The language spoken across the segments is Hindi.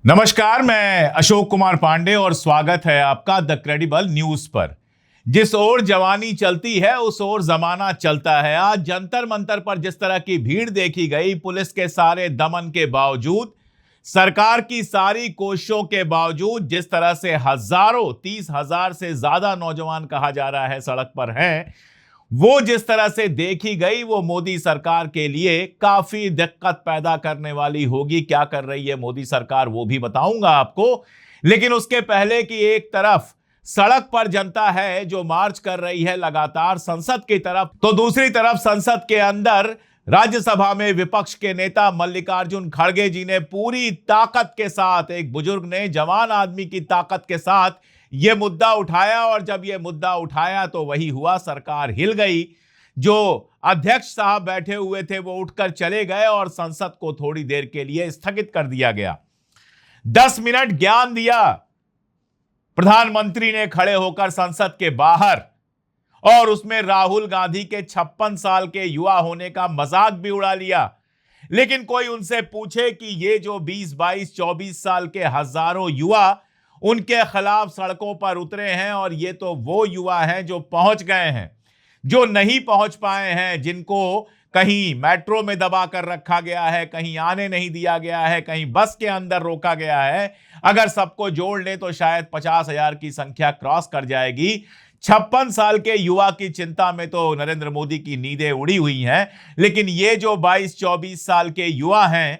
नमस्कार, मैं अशोक कुमार पांडे और स्वागत है आपका द क्रेडिबल न्यूज पर। जिस ओर जवानी चलती है उस ओर जमाना चलता है। आज जंतर मंतर पर जिस तरह की भीड़ देखी गई, पुलिस के सारे दमन के बावजूद, सरकार की सारी कोशिशों के बावजूद, जिस तरह से हजारों 30,000 से ज्यादा नौजवान कहा जा रहा है सड़क पर हैं, वो जिस तरह से देखी गई वो मोदी सरकार के लिए काफी दिक्कत पैदा करने वाली होगी। क्या कर रही है मोदी सरकार वो भी बताऊंगा आपको, लेकिन उसके पहले कि एक तरफ सड़क पर जनता है जो मार्च कर रही है लगातार संसद की तरफ, तो दूसरी तरफ संसद के अंदर राज्यसभा में विपक्ष के नेता मल्लिकार्जुन खड़गे जी ने पूरी ताकत के साथ, एक बुजुर्ग ने जवान आदमी की ताकत के साथ यह मुद्दा उठाया। और जब यह मुद्दा उठाया तो वही हुआ, सरकार हिल गई। जो अध्यक्ष साहब बैठे हुए थे वो उठकर चले गए और संसद को थोड़ी देर के लिए स्थगित कर दिया गया। 10 मिनट ज्ञान दिया प्रधानमंत्री ने खड़े होकर संसद के बाहर, और उसमें राहुल गांधी के 56 साल के युवा होने का मजाक भी उड़ा लिया। लेकिन कोई उनसे पूछे कि ये जो 20, 22, 24 साल के हजारों युवा उनके खिलाफ सड़कों पर उतरे हैं, और ये तो वो युवा हैं जो पहुंच गए हैं, जो नहीं पहुंच पाए हैं, जिनको कहीं मेट्रो में दबा कर रखा गया है, कहीं आने नहीं दिया गया है, कहीं बस के अंदर रोका गया है। अगर सबको जोड़ ले तो शायद 50,000 की संख्या क्रॉस कर जाएगी। 56 साल के युवा की चिंता में तो नरेंद्र मोदी की नींदें उड़ी हुई हैं, लेकिन ये जो 22-24 साल के युवा हैं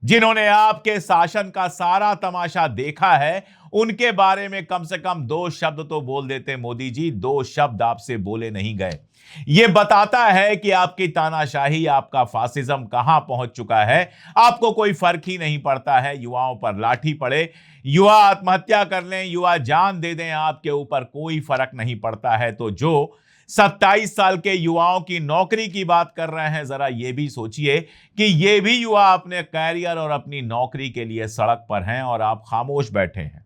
जिन्होंने आपके शासन का सारा तमाशा देखा है, उनके बारे में कम से कम 2 शब्द तो बोल देते मोदी जी। 2 शब्द आपसे बोले नहीं गए। यह बताता है कि आपकी तानाशाही, आपका फासिज्म कहां पहुंच चुका है। आपको कोई फर्क ही नहीं पड़ता है, युवाओं पर लाठी पड़े, युवा आत्महत्या कर लें, युवा जान दे दें, आपके ऊपर कोई फर्क नहीं पड़ता है। तो जो 27 साल के युवाओं की नौकरी की बात कर रहे हैं, जरा ये भी सोचिए कि ये भी युवा अपने कैरियर और अपनी नौकरी के लिए सड़क पर हैं और आप खामोश बैठे हैं।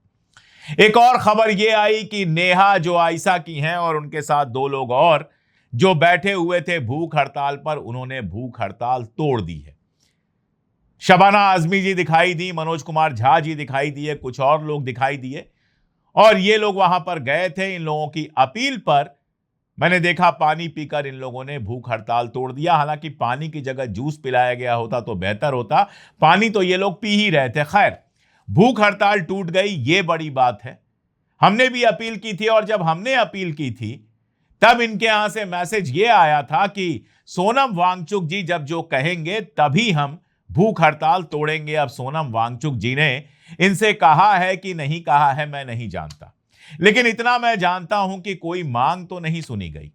एक और खबर यह आई कि नेहा जो आयशा की हैं और उनके साथ 2 लोग और जो बैठे हुए थे भूख हड़ताल पर, उन्होंने भूख हड़ताल तोड़ दी है। शबाना आजमी जी दिखाई दी, मनोज कुमार झा जी दिखाई दिए, कुछ और लोग दिखाई दिए, और ये लोग वहां पर गए थे। इन लोगों की अपील पर मैंने देखा पानी पीकर इन लोगों ने भूख हड़ताल तोड़ दिया। हालांकि पानी की जगह जूस पिलाया गया होता तो बेहतर होता, पानी तो ये लोग पी ही रहे थे। खैर, भूख हड़ताल टूट गई, ये बड़ी बात है। हमने भी अपील की थी, और जब हमने अपील की थी तब इनके यहां से मैसेज ये आया था कि सोनम वांगचुक जी जब जो कहेंगे तभी हम भूख हड़ताल तोड़ेंगे। अब सोनम वांगचुक जी ने इनसे कहा है कि नहीं कहा है मैं नहीं जानता, लेकिन इतना मैं जानता हूं कि कोई मांग तो नहीं सुनी गई।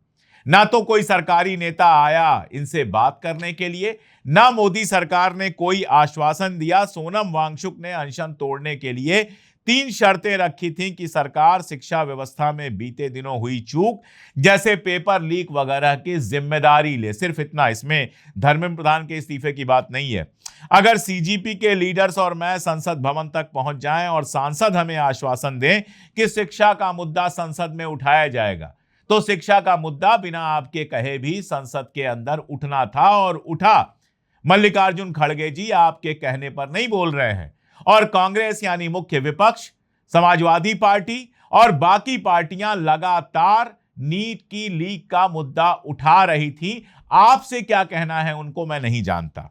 ना तो कोई सरकारी नेता आया इनसे बात करने के लिए, ना मोदी सरकार ने कोई आश्वासन दिया। सोनम वांगचुक ने अनशन तोड़ने के लिए 3 शर्तें रखी थीं कि सरकार शिक्षा व्यवस्था में बीते दिनों हुई चूक, जैसे पेपर लीक वगैरह की जिम्मेदारी ले। सिर्फ इतना, इसमें धर्मेंद्र प्रधान के इस्तीफे की बात नहीं है। अगर सीजीपी के लीडर्स और मैं संसद भवन तक पहुंच जाएं और सांसद हमें आश्वासन दें कि शिक्षा का मुद्दा संसद में उठाया जाएगा, तो शिक्षा का मुद्दा बिना आपके कहे भी संसद के अंदर उठना था और उठा। मल्लिकार्जुन खड़गे जी आपके कहने पर नहीं बोल रहे हैं, और कांग्रेस यानी मुख्य विपक्ष, समाजवादी पार्टी और बाकी पार्टियां लगातार नीट की लीक का मुद्दा उठा रही थी। आपसे क्या कहना है उनको मैं नहीं जानता।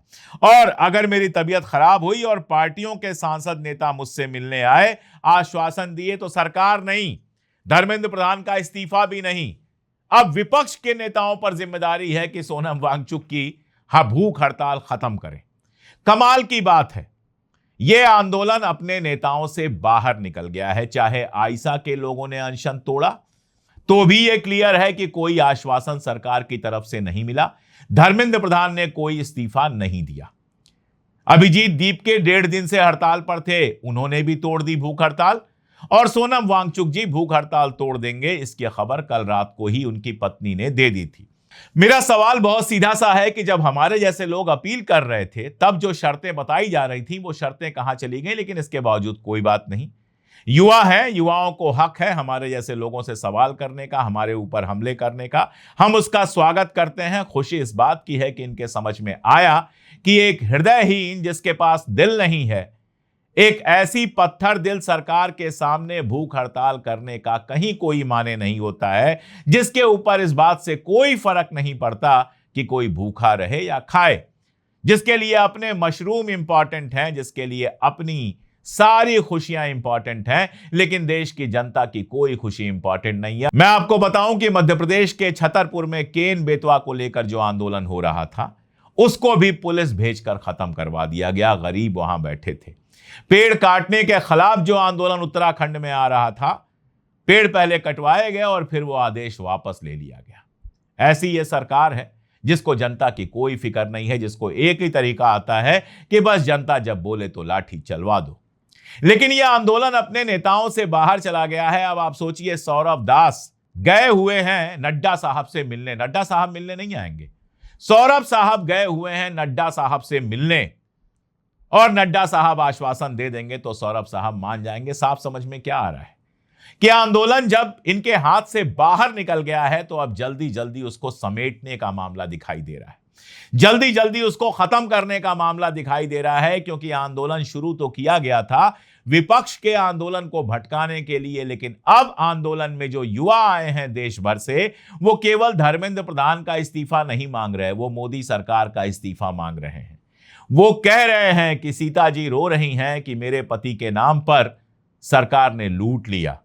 और अगर मेरी तबीयत खराब हुई और पार्टियों के सांसद नेता मुझसे मिलने आए, आश्वासन दिए, तो सरकार नहीं, धर्मेंद्र प्रधान का इस्तीफा भी नहीं, अब विपक्ष के नेताओं पर जिम्मेदारी है कि सोनम वांगचुक की भूख हड़ताल खत्म करें। कमाल की बात है, यह आंदोलन अपने नेताओं से बाहर निकल गया है। चाहे आयशा के लोगों ने अनशन तोड़ा तो भी यह क्लियर है कि कोई आश्वासन सरकार की तरफ से नहीं मिला। धर्मेंद्र प्रधान ने कोई इस्तीफा नहीं दिया। अभिजीत दीप के 1.5 दिन से हड़ताल पर थे, उन्होंने भी तोड़ दी भूख हड़ताल, और सोनम वांगचुक जी भूख हड़ताल तोड़ देंगे, इसकी खबर कल रात को ही उनकी पत्नी ने दे दी थी। मेरा सवाल बहुत सीधा सा है कि जब हमारे जैसे लोग अपील कर रहे थे तब जो शर्तें बताई जा रही थी वो शर्तें कहां चली गई। लेकिन इसके बावजूद कोई बात नहीं, युवा है, युवाओं को हक है हमारे जैसे लोगों से सवाल करने का, हमारे ऊपर हमले करने का। हम उसका स्वागत करते हैं। खुशी इस बात की है कि इनके समझ में आया कि एक हृदयहीन जिसके पास दिल नहीं है, एक ऐसी पत्थर दिल सरकार के सामने भूख हड़ताल करने का कहीं कोई माने नहीं होता है, जिसके ऊपर इस बात से कोई फर्क नहीं पड़ता कि कोई भूखा रहे या खाए, जिसके लिए अपने मशरूम इंपॉर्टेंट हैं, जिसके लिए अपनी सारी खुशियां इंपॉर्टेंट हैं, लेकिन देश की जनता की कोई खुशी इंपॉर्टेंट नहीं है। मैं आपको बताऊं कि मध्य प्रदेश के छतरपुर में केन बेतवा को लेकर जो आंदोलन हो रहा था, उसको भी पुलिस भेजकर खत्म करवा दिया गया। गरीब वहां बैठे थे। पेड़ काटने के खिलाफ जो आंदोलन उत्तराखंड में आ रहा था, पेड़ पहले कटवाए गए और फिर वो आदेश वापस ले लिया गया। ऐसी ये सरकार है जिसको जनता की कोई फिक्र नहीं है, जिसको एक ही तरीका आता है कि बस जनता जब बोले तो लाठी चलवा दो। लेकिन यह आंदोलन अपने नेताओं से बाहर चला गया है। अब आप सोचिए, सौरभ दास गए हुए हैं नड्डा साहब से मिलने। नड्डा साहब मिलने नहीं आएंगे, सौरभ साहब गए हुए हैं नड्डा साहब से मिलने, और नड्डा साहब आश्वासन दे देंगे तो सौरभ साहब मान जाएंगे। साफ समझ में क्या आ रहा है कि आंदोलन जब इनके हाथ से बाहर निकल गया है तो अब जल्दी जल्दी उसको समेटने का मामला दिखाई दे रहा है, जल्दी जल्दी उसको खत्म करने का मामला दिखाई दे रहा है। क्योंकि आंदोलन शुरू तो किया गया था विपक्ष के आंदोलन को भटकाने के लिए, लेकिन अब आंदोलन में जो युवा आए हैं देश भर से, वो केवल धर्मेंद्र प्रधान का इस्तीफा नहीं मांग रहे, वो मोदी सरकार का इस्तीफा मांग रहे हैं। वो कह रहे हैं कि सीता जी रो रही हैं कि मेरे पति के नाम पर सरकार ने लूट लिया।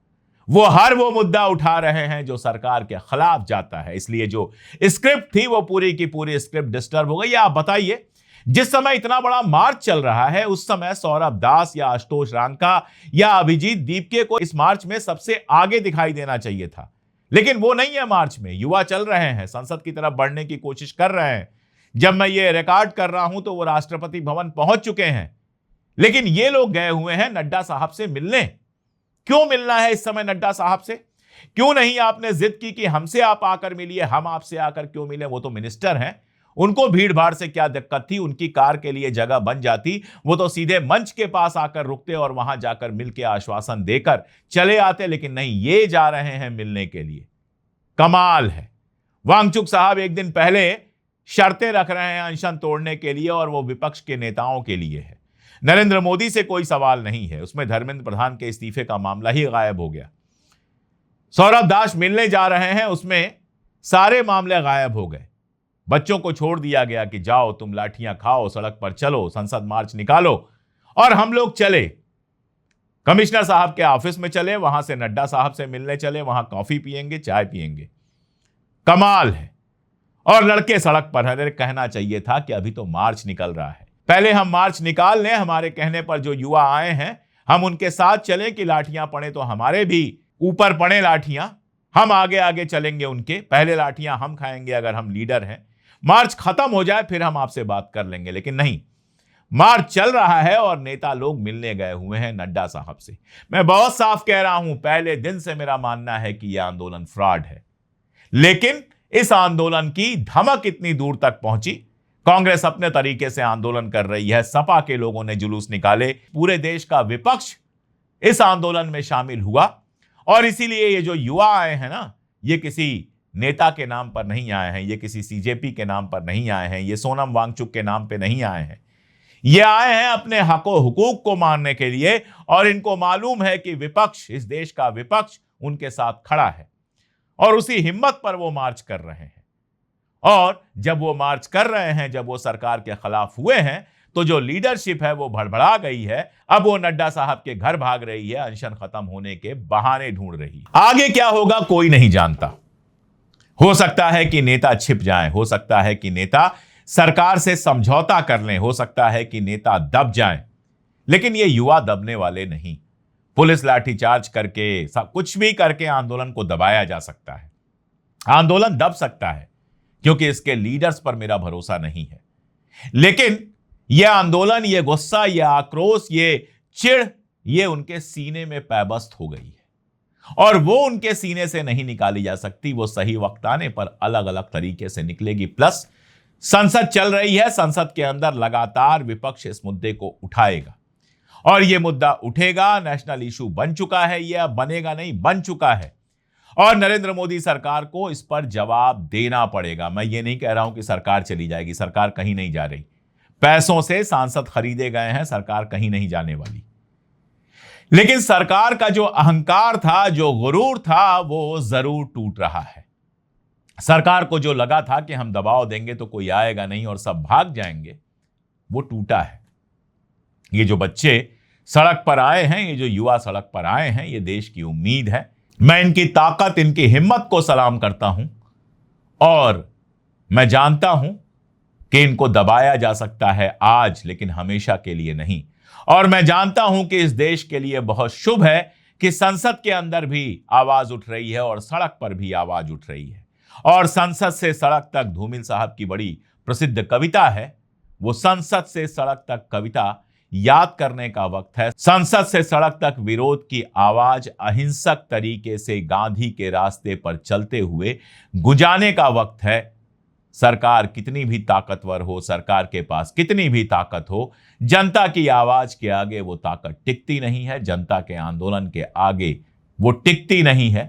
वो मुद्दा उठा रहे हैं जो सरकार के खिलाफ जाता है। इसलिए जो स्क्रिप्ट थी वो पूरी की पूरी स्क्रिप्ट डिस्टर्ब हो गई। आप बताइए, जिस समय इतना बड़ा मार्च चल रहा है उस समय सौरभ दास या आशुतोष रांका या अभिजीत दीपके को इस मार्च में सबसे आगे दिखाई देना चाहिए था, लेकिन वो नहीं है। मार्च में युवा चल रहे हैं, संसद की तरफ बढ़ने की कोशिश कर रहे हैं। जब मैं ये रिकॉर्ड कर रहा हूं तो वो राष्ट्रपति भवन पहुंच चुके हैं, लेकिन ये लोग गए हुए हैं नड्डा साहब से मिलने। क्यों मिलना है इस समय नड्डा साहब से? क्यों नहीं आपने जिद की कि हमसे आप आकर मिलिए, हम आपसे आकर क्यों मिले? वो तो मिनिस्टर हैं, उनको भीड़ भाड़ से क्या दिक्कत थी? उनकी कार के लिए जगह बन जाती, वो तो सीधे मंच के पास आकर रुकते और वहां जाकर मिलकर आश्वासन देकर चले आते। लेकिन नहीं, ये जा रहे हैं मिलने के लिए। कमाल है। वांगचुक साहब एक दिन पहले शर्तें रख रहे हैं अनशन तोड़ने के लिए, और वो विपक्ष के नेताओं के लिए है। नरेंद्र मोदी से कोई सवाल नहीं है, उसमें धर्मेंद्र प्रधान के इस्तीफे का मामला ही गायब हो गया। सौरभ दास मिलने जा रहे हैं, उसमें सारे मामले गायब हो गए। बच्चों को छोड़ दिया गया कि जाओ तुम लाठियां खाओ, सड़क पर चलो, संसद मार्च निकालो, और हम लोग चले कमिश्नर साहब के ऑफिस में, चले वहां से नड्डा साहब से मिलने चले, वहां कॉफी पिएंगे, चाय पिएंगे। कमाल है। और लड़के सड़क पर है। कहना चाहिए था कि अभी तो मार्च निकल रहा है, पहले हम मार्च निकाल लें, हमारे कहने पर जो युवा आए हैं हम उनके साथ चलें कि लाठियां पड़े तो हमारे भी ऊपर पड़े लाठियां, हम आगे आगे चलेंगे उनके, पहले लाठियां हम खाएंगे अगर हम लीडर हैं। मार्च खत्म हो जाए फिर हम आपसे बात कर लेंगे। लेकिन नहीं, मार्च चल रहा है और नेता लोग मिलने गए हुए हैं नड्डा साहब से। मैं बहुत साफ कह रहा हूं, पहले दिन से मेरा मानना है कि यह आंदोलन फ्रॉड है, लेकिन इस आंदोलन की धमक इतनी दूर तक पहुंची। कांग्रेस अपने तरीके से आंदोलन कर रही है, सपा के लोगों ने जुलूस निकाले, पूरे देश का विपक्ष इस आंदोलन में शामिल हुआ। और इसीलिए ये जो युवा आए हैं ना, ये किसी नेता के नाम पर नहीं आए हैं, ये किसी सीजेपी के नाम पर नहीं आए हैं, ये सोनम वांगचुक के नाम पे नहीं आए हैं। ये आए हैं अपने हकों हुकूक को मानने के लिए, और इनको मालूम है कि विपक्ष, इस देश का विपक्ष उनके साथ खड़ा है, और उसी हिम्मत पर वो मार्च कर रहे हैं। और जब वो मार्च कर रहे हैं, जब वो सरकार के खिलाफ हुए हैं, तो जो लीडरशिप है वो भड़बड़ा गई है। अब वो नड्डा साहब के घर भाग रही है, अनशन खत्म होने के बहाने ढूंढ रही है। आगे क्या होगा कोई नहीं जानता। हो सकता है कि नेता छिप जाएं, हो सकता है कि नेता सरकार से समझौता कर लें, हो सकता है कि नेता दब जाएं, लेकिन ये युवा दबने वाले नहीं। पुलिस लाठीचार्ज करके, कुछ भी करके आंदोलन को दबाया जा सकता है। आंदोलन दब सकता है क्योंकि इसके लीडर्स पर मेरा भरोसा नहीं है, लेकिन यह आंदोलन, यह गुस्सा, यह आक्रोश, यह चिढ़, यह उनके सीने में पैबस्त हो गई है, और वो उनके सीने से नहीं निकाली जा सकती। वो सही वक्त आने पर अलग अलग तरीके से निकलेगी। प्लस संसद चल रही है, संसद के अंदर लगातार विपक्ष इस मुद्दे को उठाएगा, और यह मुद्दा उठेगा। नेशनल इशू बन चुका है, यह अब बनेगा नहीं, बन चुका है, और नरेंद्र मोदी सरकार को इस पर जवाब देना पड़ेगा। मैं ये नहीं कह रहा हूं कि सरकार चली जाएगी, सरकार कहीं नहीं जा रही। पैसों से सांसद खरीदे गए हैं, सरकार कहीं नहीं जाने वाली। लेकिन सरकार का जो अहंकार था, जो गुरूर था, वो जरूर टूट रहा है। सरकार को जो लगा था कि हम दबाव देंगे तो कोई आएगा नहीं और सब भाग जाएंगे, वो टूटा है। ये जो बच्चे सड़क पर आए हैं, ये जो युवा सड़क पर आए हैं, ये देश की उम्मीद है। मैं इनकी ताकत, इनकी हिम्मत को सलाम करता हूं और मैं जानता हूं कि इनको दबाया जा सकता है आज, लेकिन हमेशा के लिए नहीं। और मैं जानता हूं कि इस देश के लिए बहुत शुभ है कि संसद के अंदर भी आवाज उठ रही है और सड़क पर भी आवाज उठ रही है। और संसद से सड़क तक धूमिल साहब की बड़ी प्रसिद्ध कविता है, वो संसद से सड़क तक कविता याद करने का वक्त है। संसद से सड़क तक विरोध की आवाज अहिंसक तरीके से गांधी के रास्ते पर चलते हुए गुंजाने का वक्त है। सरकार कितनी भी ताकतवर हो, सरकार के पास कितनी भी ताकत हो, जनता की आवाज के आगे वो ताकत टिकती नहीं है, जनता के आंदोलन के आगे वो टिकती नहीं है।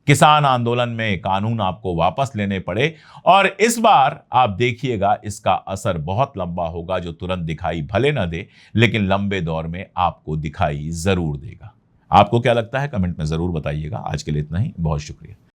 किसान आंदोलन में कानून आपको वापस लेने पड़े और इस बार आप देखिएगा इसका असर बहुत लंबा होगा, जो तुरंत दिखाई भले न दे लेकिन लंबे दौर में आपको दिखाई जरूर देगा। आपको क्या लगता है कमेंट में जरूर बताइएगा। आज के लिए इतना ही, बहुत शुक्रिया।